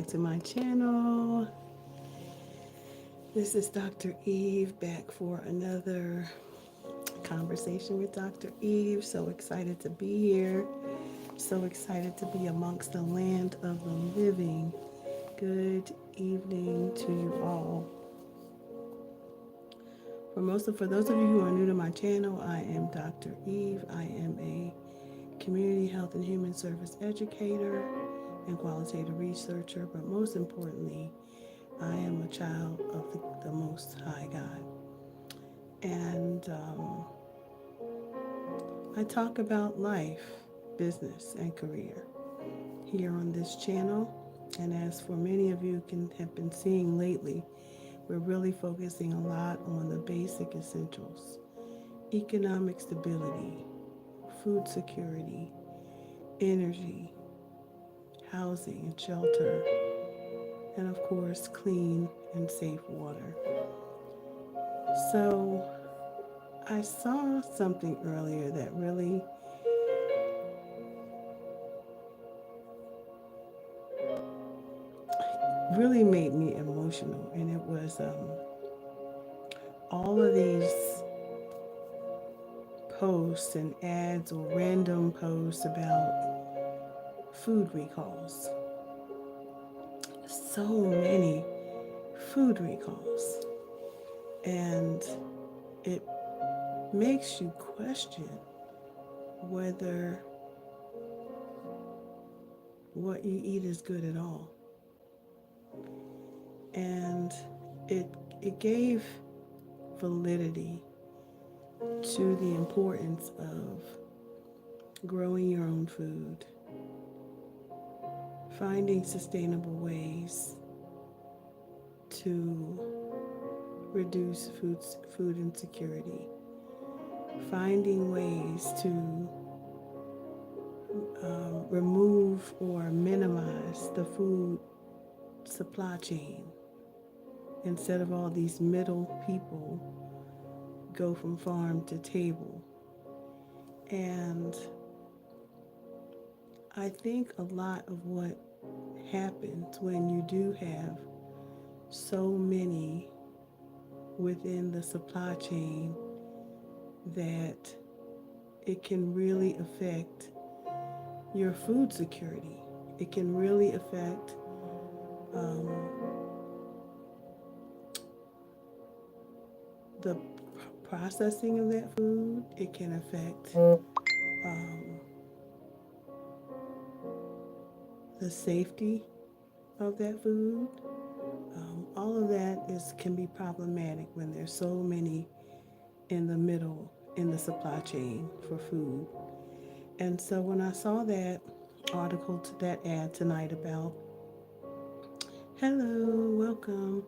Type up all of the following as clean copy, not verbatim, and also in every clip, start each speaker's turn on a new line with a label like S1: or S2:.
S1: to my channel. This is Dr. Eve back for another conversation with Dr. Eve. So excited to be here. So excited to be amongst the land of the living. Good evening to you all. For those of you who are new to my channel, I am Dr. Eve. I am a community health and human service educator and qualitative researcher, but most importantly, I am a child of the Most High God. And I talk about life, business, and career here on this channel. And as for many of you have been seeing lately, we're really focusing a lot on the basic essentials: economic stability, food security, energy, housing and shelter, and of course, clean and safe water. So I saw something earlier that really made me emotional, and it was all of these posts and ads or random posts about food recalls. So many food recalls, and it makes you question whether what you eat is good at all. And it gave validity to the importance of growing your own food, finding sustainable ways to reduce food insecurity, finding ways to remove or minimize the food supply chain instead of all these middle people go from farm to table. And I think a lot of what happens when you do have so many within the supply chain that it can really affect your food security. It can really affect the processing of that food. It can affect the safety of that food. All of that can be problematic when there's so many in the middle in the supply chain for food. And so when I saw that article, that ad tonight about, hello, welcome.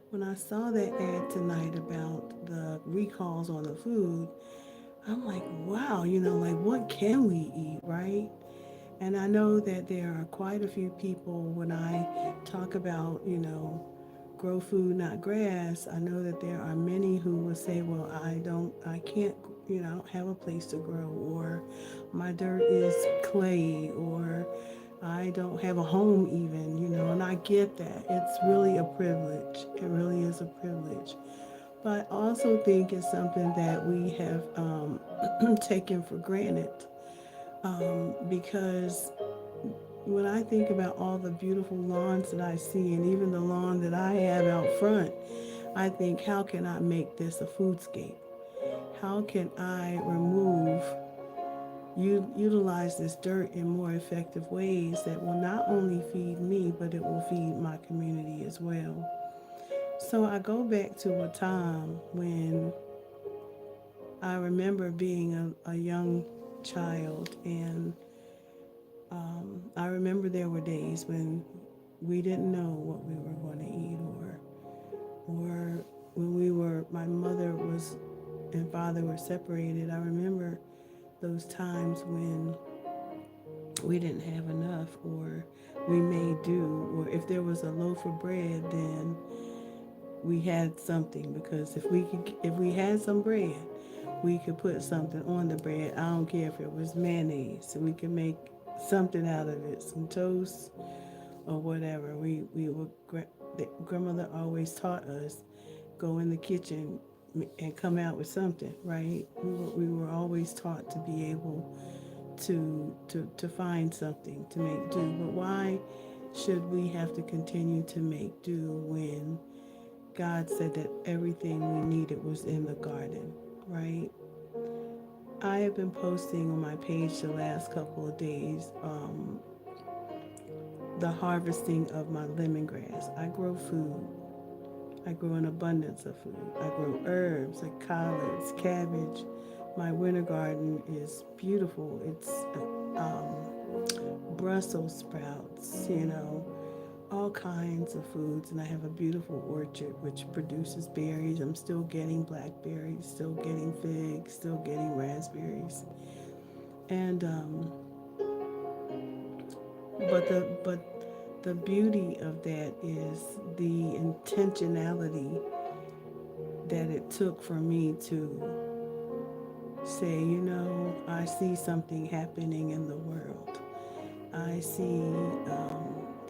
S1: When I saw that ad tonight about the recalls on the food, I'm like, wow, like what can we eat, right? And I know that there are quite a few people when I talk about, grow food, not grass. I know that there are many who will say, well, I can't, I don't have a place to grow, or my dirt is clay, or I don't have a home even, and I get that. It's really a privilege. It really is a privilege. But I also think it's something that we have taken for granted, because when I think about all the beautiful lawns that I see, and even the lawn that I have out front, I think, how can I make this a foodscape? How can I utilize this dirt in more effective ways that will not only feed me, but it will feed my community as well? So I go back to a time when I remember being a young child, and I remember there were days when we didn't know what we were going to eat, or when my mother and father were separated. I remember those times when we didn't have enough, or we made do, or if there was a loaf of bread, then we had something, because if we had some bread, we could put something on the bread. I don't care if it was mayonnaise, so we could make something out of it, some toast, or whatever. We were the grandmother always taught us, go in the kitchen and come out with something, right? We were always taught to be able to find something to make do. But why should we have to continue to make do when God said that everything we needed was in the garden, right? I have been posting on my page the last couple of days the harvesting of my lemongrass. I grow food. I grow an abundance of food. I grow herbs like collards, cabbage. My winter garden is beautiful. It's Brussels sprouts, all kinds of foods. And I have a beautiful orchard which produces berries. I'm still getting blackberries, still getting figs, still getting raspberries. And but the beauty of that is the intentionality that it took for me to say, I see something happening in the world. I see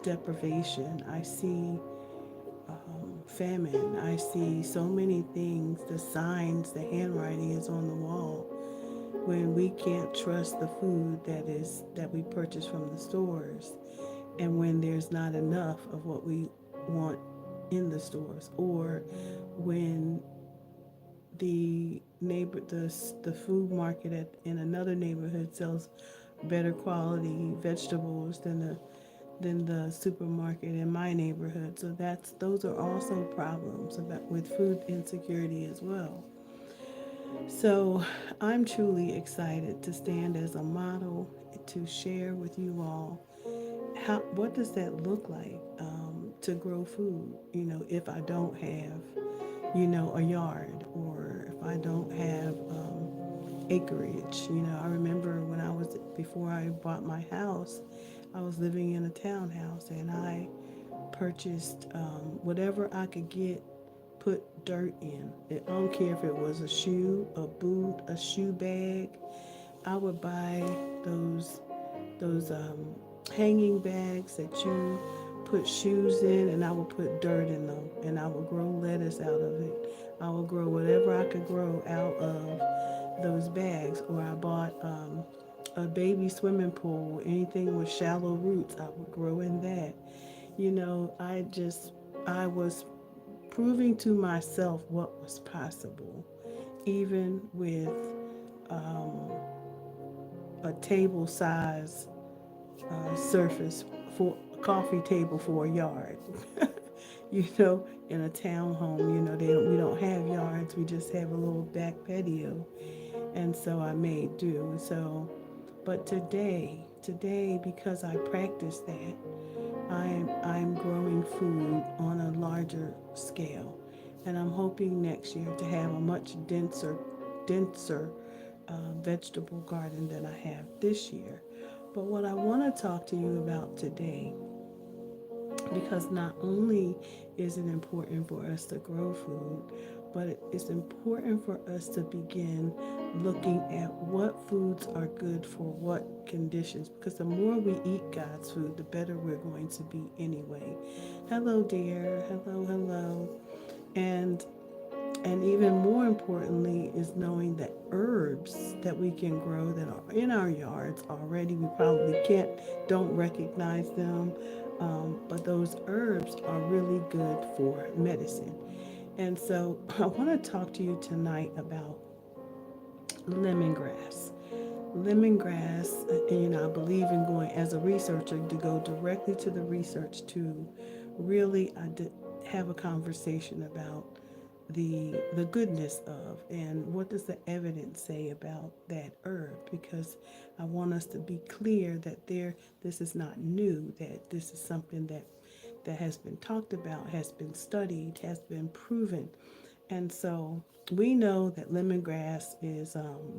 S1: deprivation. I see famine. I see so many things. The signs, the handwriting is on the wall. When we can't trust the food that we purchase from the stores, and when there's not enough of what we want in the stores, or when the food market in another neighborhood sells better quality vegetables than the supermarket in my neighborhood. So those are also problems with food insecurity as well. So I'm truly excited to stand as a model to share with you all what does that look like to grow food. If I don't have a yard, or if I don't have acreage. I remember when before I bought my house, I was living in a townhouse, and I purchased whatever I could get, put dirt in. I don't care if it was a shoe, a boot, a shoe bag. I would buy those hanging bags that you put shoes in, and I would put dirt in them, and I would grow lettuce out of it. I would grow whatever I could grow out of those bags. Or I bought a baby swimming pool. Anything with shallow roots, I would grow in that. I was proving to myself what was possible, even with a table size surface for a coffee table for a yard. In a townhome, we don't have yards. We just have a little back patio, and so I made do. But today, because I practiced that, I'm growing food on a larger scale, and I'm hoping next year to have a much denser vegetable garden than I have this year. But what I want to talk to you about today, because not only is it important for us to grow food, but it's important for us to begin looking at what foods are good for what conditions. Because the more we eat God's food, the better we're going to be anyway. Hello, dear. Hello, hello. And and even more importantly is knowing that herbs that we can grow that are in our yards already, we probably don't recognize them, but those herbs are really good for medicine. And so I want to talk to you tonight about lemongrass. Lemongrass, I believe in going as a researcher to go directly to the research to really have a conversation about the goodness of, and what does the evidence say about that herb, because I want us to be clear that this is not new, that this is something that has been talked about, has been studied, has been proven. And so we know that lemongrass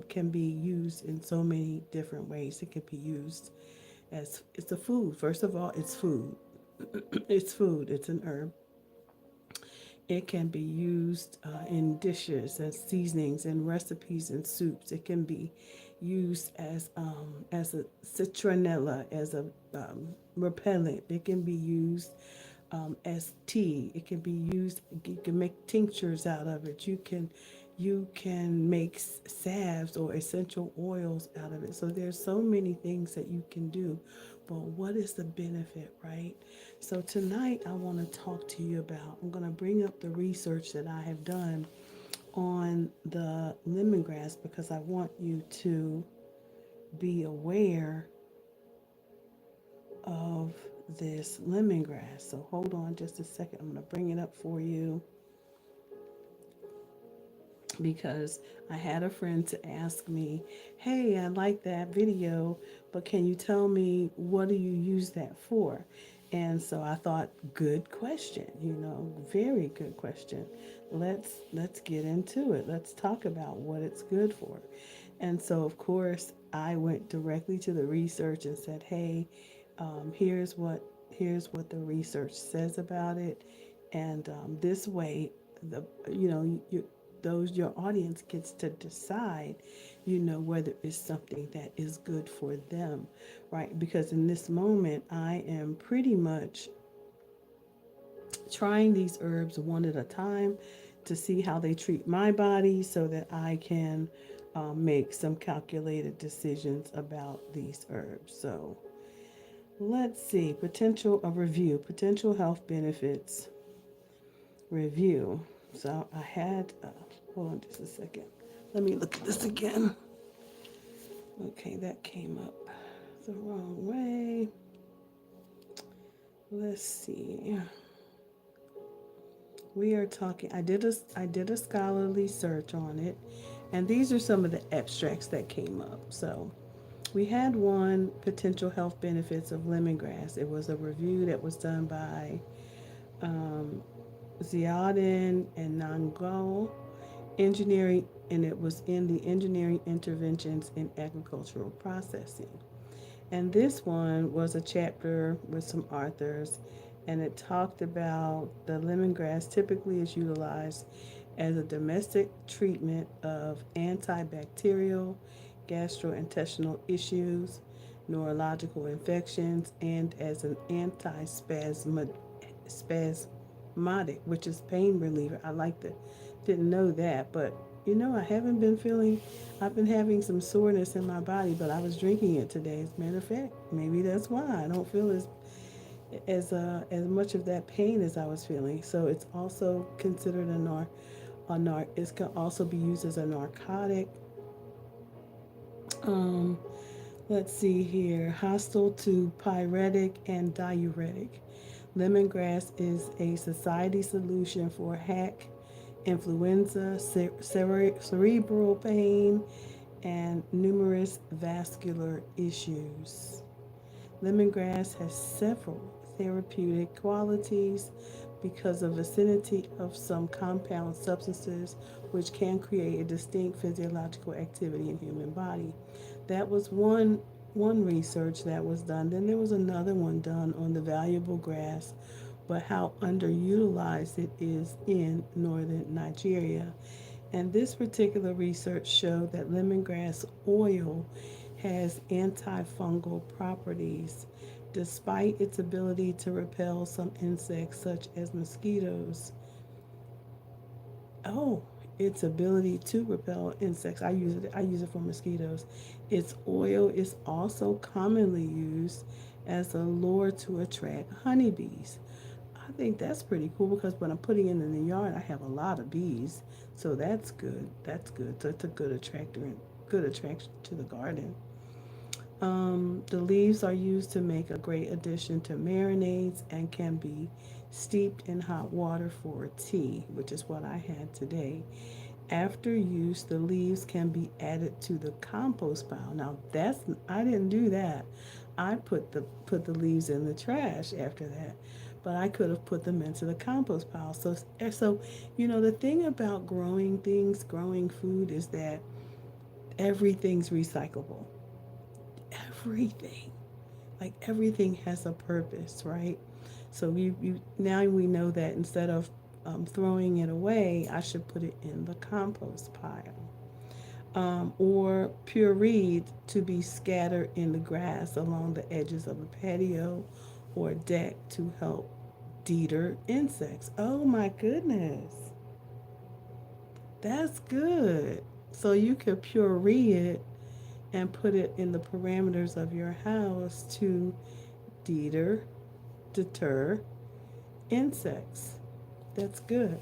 S1: can be used in so many different ways. It can be used as it's a food. First of all, it's food. It's food. It's an herb. It can be used in dishes as seasonings and recipes and soups. It can be used as a citronella, as a repellent. It can be used as tea. It can be used. You can make tinctures out of it. You can make salves or essential oils out of it. So there's so many things that you can do. But what is the benefit, right? So tonight I want to talk to you about. I'm going to bring up the research that I have done on the lemongrass because I want you to be aware of this lemongrass. So hold on just a second. I'm going to bring it up for you because I had a friend to ask me, "Hey, I like that video, but can you tell me what do you use that for?" And so I thought, good question, very good question. Let's get into it. Let's talk about what it's good for. And so of course, I went directly to the research and said, "Hey, here's what the research says about it." And this way, the you know you those your audience gets to decide, whether it's something that is good for them, right? Because in this moment, I am pretty much trying these herbs one at a time to see how they treat my body so that I can make some calculated decisions about these herbs. So let's see, potential health benefits review. So I had, hold on just a second. Let me look at this again. Okay, that came up the wrong way. Let's see. We are talking. I did a scholarly search on it, and these are some of the abstracts that came up. So we had one, potential health benefits of lemongrass. It was a review that was done by Ziaudin and Nango engineering, and it was in the engineering interventions in agricultural processing. And this one was a chapter with some authors, and it talked about the lemongrass typically is utilized as a domestic treatment of antibacterial, gastrointestinal issues, neurological infections, and as an spasmodic, which is pain reliever. Didn't know that, but I haven't been feeling, I've been having some soreness in my body, but I was drinking it today. As a matter of fact, maybe that's why I don't feel as much of that pain as I was feeling. So it's also considered it can also be used as a narcotic. Um, let's see here, hostile to pyretic and diuretic. Lemongrass is a society solution for hack, influenza, cerebral pain, and numerous vascular issues. Lemongrass has several therapeutic qualities because of vicinity of some compound substances which can create a distinct physiological activity in human body. That was one research that was done. Then there was another one done on the valuable grass, but how underutilized it is in northern Nigeria. And this particular research showed that lemongrass oil has antifungal properties despite its ability to repel some insects such as mosquitoes. Oh, its ability to repel insects. I use it for mosquitoes. Its oil is also commonly used as a lure to attract honeybees. I think that's pretty cool because when I'm putting it in the yard, I have a lot of bees. So that's good. That's good. So it's a good attractor and good attraction to the garden. The leaves are used to make a great addition to marinades and can be steeped in hot water for tea, which is what I had today. After use, the leaves can be added to the compost pile. Now that's I didn't do that. I put the leaves in the trash after that, but I could have put them into the compost pile. So the thing about growing food is that everything's recyclable. Everything, like everything has a purpose, right? So you now we know that instead of throwing it away, I should put it in the compost pile. or pureed to be scattered in the grass along the edges of a patio or deck to help deter insects. Oh my goodness, that's good. So you could puree it and put it in the parameters of your house to deter, deter insects. That's good.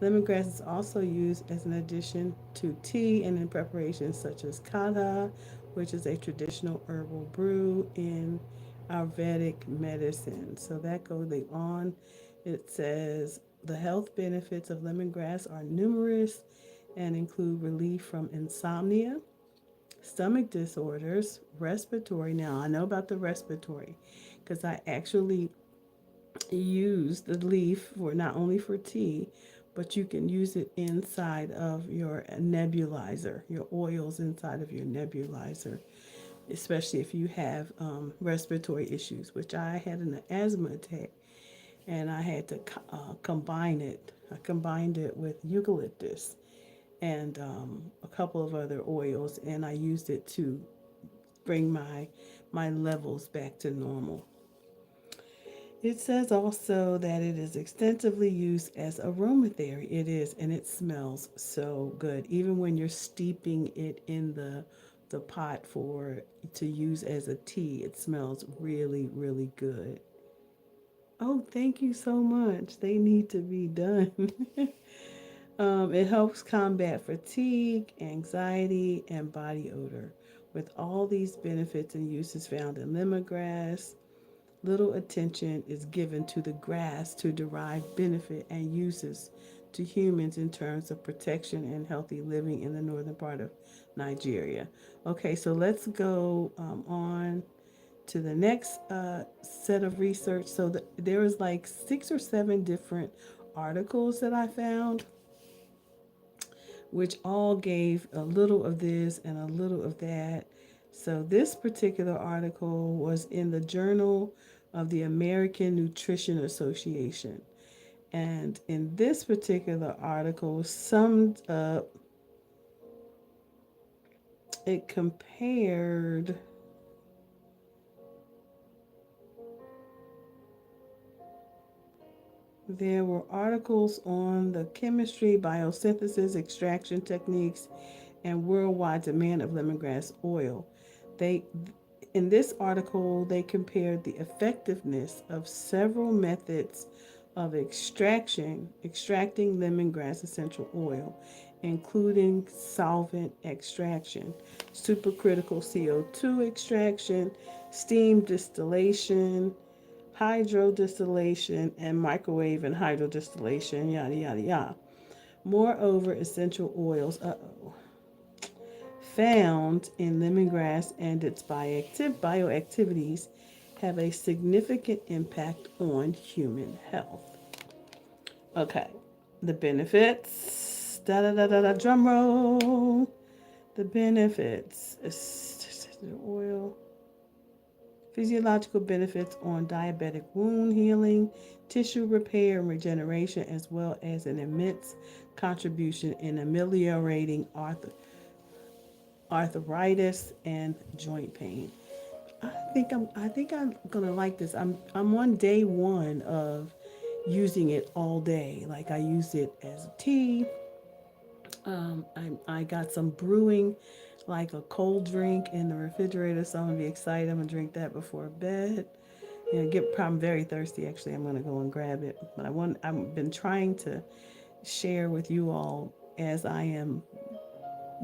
S1: Lemongrass is also used as an addition to tea and in preparations such as kata, which is a traditional herbal brew in Ayurvedic medicine. So that goes on. It says the health benefits of lemongrass are numerous and include relief from insomnia, stomach disorders, respiratory. Now, I know about the respiratory because I actually use the leaf for not only for tea, but you can use it inside of your nebulizer, your oils inside of your nebulizer, especially if you have respiratory issues, which I had an asthma attack and I had to combine it. I combined it with eucalyptus and a couple of other oils, and I used it to bring my levels back to normal. It says also that it is extensively used as aromatherapy. It is, and it smells so good. Even when you're steeping it in the pot for to use as a tea, it smells really, really good. Oh, thank you so much. They need to be done. It helps combat fatigue, anxiety, and body odor. With all these benefits and uses found in lemongrass, little attention is given to the grass to derive benefit and uses to humans in terms of protection and healthy living in the northern part of Nigeria. Okay, so let's go on to the next set of research. So there was like 6 or 7 different articles that I found, which all gave a little of this and a little of that. So this particular article was in the Journal of the American Nutrition Association. And in this particular article, summed up, it compared there were articles on the chemistry, biosynthesis, extraction techniques, and worldwide demand of lemongrass oil. They in this article they compared the effectiveness of several methods of extracting lemongrass essential oil, including solvent extraction, supercritical CO2 extraction, steam distillation, hydrodistillation, and microwave and hydrodistillation, yada yada yada. Moreover, essential oils found in lemongrass and its bioactivities have a significant impact on human health. Okay, the benefits. Da da da da da. Drum roll. The benefits. Oil. Physiological benefits on diabetic wound healing, tissue repair and regeneration, as well as an immense contribution in ameliorating arthritis and joint pain. I think I'm gonna like this. I'm on day one of using it all day. Like I use it as a tea. I got some brewing, like a cold drink in the refrigerator. So I'm gonna be excited. I'm gonna drink that before bed. I'm very thirsty. Actually, I'm gonna go and grab it. But I've been trying to share with you all as I am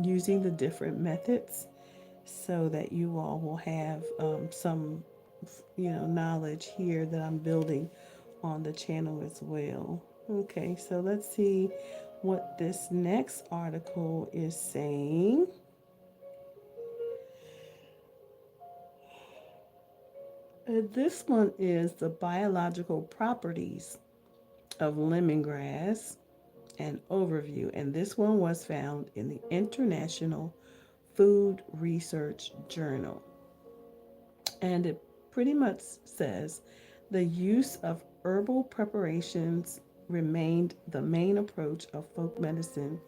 S1: using the different methods, so that you all will have some, knowledge here that I'm building on the channel as well. Okay, so let's see what this next article is saying. This one is the biological properties of lemongrass, an overview, and this one was found in the International Food Research Journal. And it pretty much says the use of herbal preparations remained the main approach of folk medicine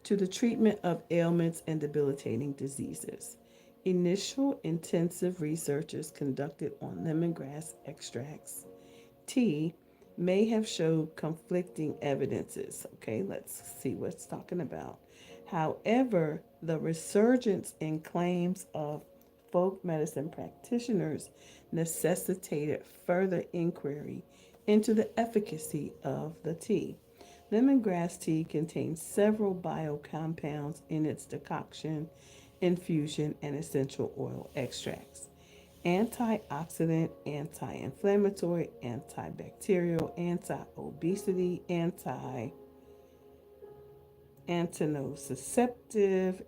S1: to the treatment of ailments and debilitating diseases. Initial intensive researches conducted on lemongrass extracts, tea, may have showed conflicting evidences. Okay, let's see what it's talking about. However, the resurgence in claims of folk medicine practitioners necessitated further inquiry into the efficacy of the tea. Lemongrass tea contains several biocompounds in its decoction, infusion, and essential oil extracts. Antioxidant, anti inflammatory, antibacterial, anti obesity, antinociceptive,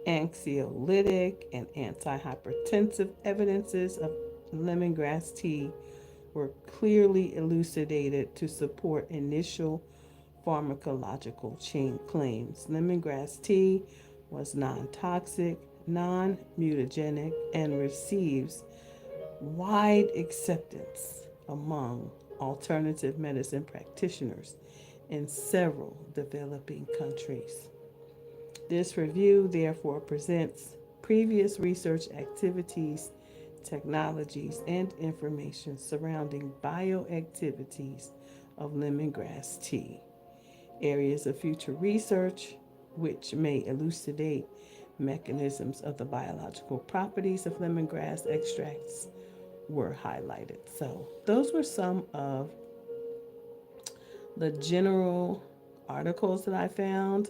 S1: anxiolytic, and antihypertensive evidences of lemongrass tea were clearly elucidated to support initial pharmacological chain claims. Lemongrass tea was non toxic, non mutagenic, and receives wide acceptance among alternative medicine practitioners in several developing countries. This review therefore presents previous research activities, technologies, and information surrounding bioactivities of lemongrass tea, areas of future research which may elucidate mechanisms of the biological properties of lemongrass extracts were highlighted. So, those were some of the general articles that I found.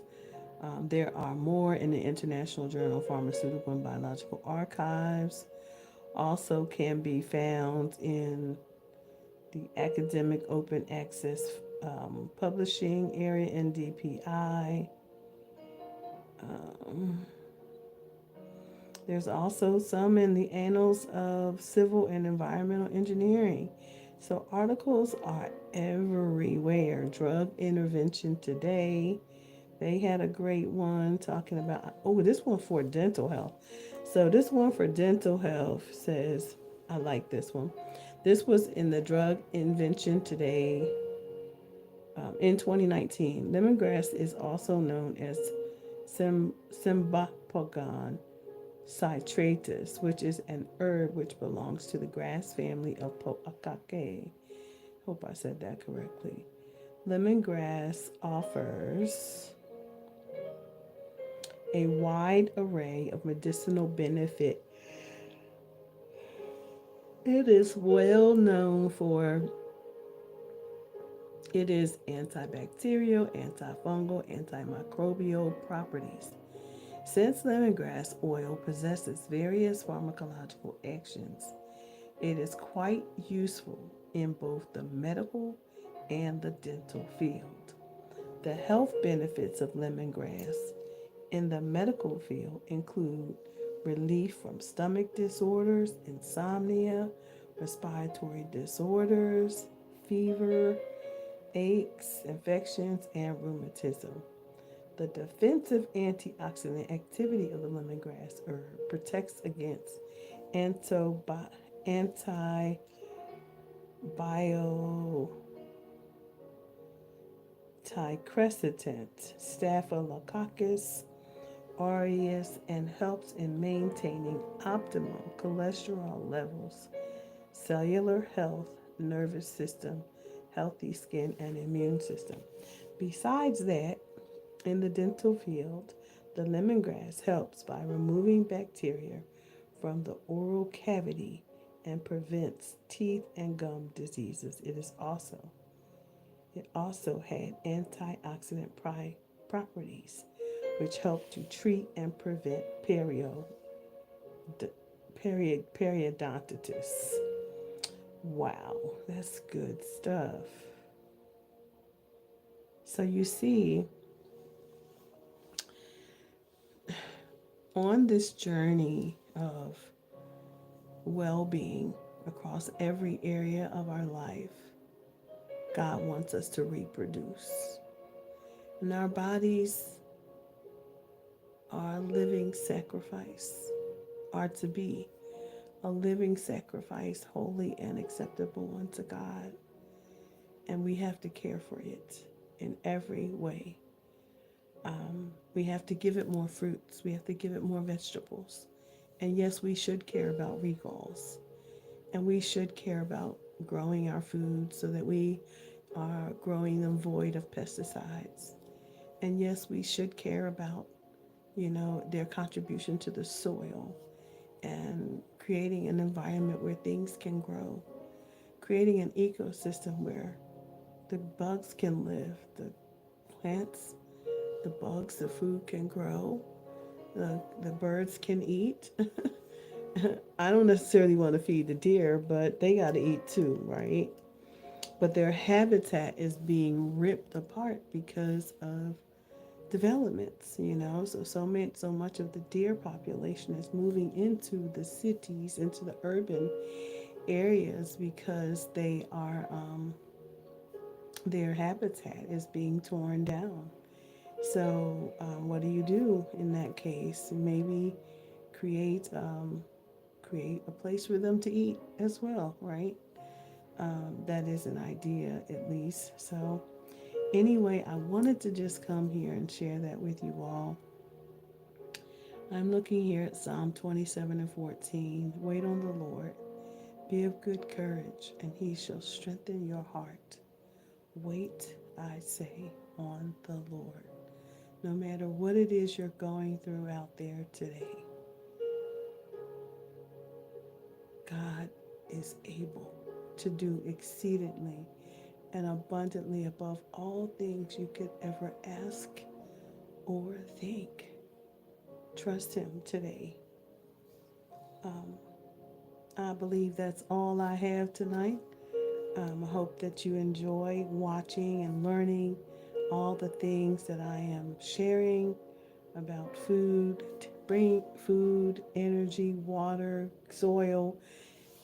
S1: There are more in the International Journal of Pharmaceutical and Biological Archives. Also, can be found in the Academic Open Access Publishing area, NDPI. Um, there's also some in the Annals of Civil and Environmental Engineering. So, articles are everywhere. Drug Intervention Today, they had a great one talking about, oh, this one for dental health. So, this one for dental health says, I like this one. This was in the Drug Invention Today in 2019. Lemongrass is also known as Cymbopogon citratus, which is an herb which belongs to the grass family of Poaceae. Hope I said that correctly. Lemongrass offers a wide array of medicinal benefit. It is well known for it is antibacterial, antifungal, antimicrobial properties. Since lemongrass oil possesses various pharmacological actions, it is quite useful in both the medical and the dental field. The health benefits of lemongrass in the medical field include relief from stomach disorders, insomnia, respiratory disorders, fever, aches, infections, and rheumatism. The defensive antioxidant activity of the lemongrass herb protects against antibiotic Staphylococcus aureus and helps in maintaining optimum cholesterol levels, cellular health, nervous system, healthy skin, and immune system. Besides that, in the dental field, the lemongrass helps by removing bacteria from the oral cavity and prevents teeth and gum diseases. It also had antioxidant properties which help to treat and prevent periodontitis. Wow, that's good stuff. So you see, on this journey of well-being across every area of our life, God wants us to reproduce. And our bodies are a living sacrifice, are to be a living sacrifice, holy and acceptable unto God. And we have to care for it in every way. We have to give it more fruits. We have to give it more vegetables. And yes, we should care about recalls. And we should care about growing our food so that we are growing them void of pesticides. And yes, we should care about, their contribution to the soil and creating an environment where things can grow, creating an ecosystem where the bugs can live, the plants, the bugs, the food can grow, the birds can eat. I don't necessarily want to feed the deer, but they got to eat too, right? But their habitat is being ripped apart because of developments, so much of the deer population is moving into the cities, into the urban areas because their habitat is being torn down. So what do you do in that case? Maybe create create a place for them to eat as well, right? That is an idea, at least. So anyway, I wanted to just come here and share that with you all. I'm looking here at Psalm 27 and 14. Wait on the Lord. Be of good courage, and he shall strengthen your heart. Wait, I say, on the Lord. No matter what it is you're going through out there today, God is able to do exceedingly and abundantly above all things you could ever ask or think. Trust him today. I believe that's all I have tonight. I hope that you enjoy watching and learning all the things that I am sharing about food, bring food, energy, water, soil,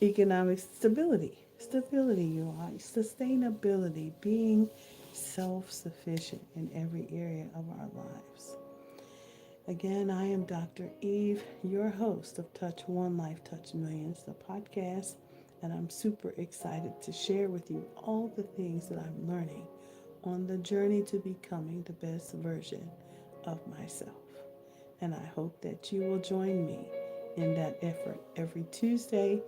S1: economic stability, you all, sustainability, being self-sufficient in every area of our lives. Again, I am Dr. Eve, your host of Touch One Life, Touch Millions, the podcast, and I'm super excited to share with you all the things that I'm learning on the journey to becoming the best version of myself. And I hope that you will join me in that effort. Every Tuesday,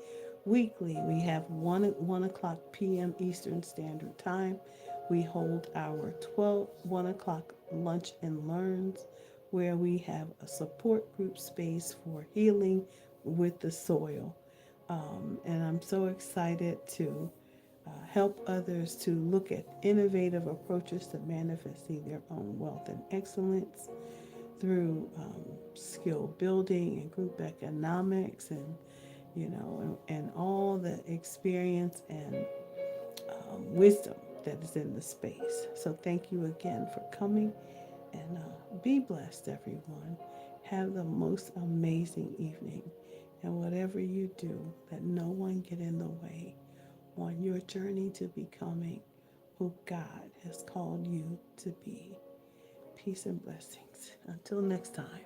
S1: weekly, we have 1 o'clock p.m. Eastern Standard Time. We hold our 1 o'clock lunch and learns, where we have a support group space for healing with the soil. And I'm so excited to help others to look at innovative approaches to manifesting their own wealth and excellence through skill building and group economics and and all the experience and wisdom that is in the space. So thank you again for coming, and be blessed, everyone. Have the most amazing evening, and whatever you do, let no one get in the way on your journey to becoming who God has called you to be. Peace and blessings. Until next time.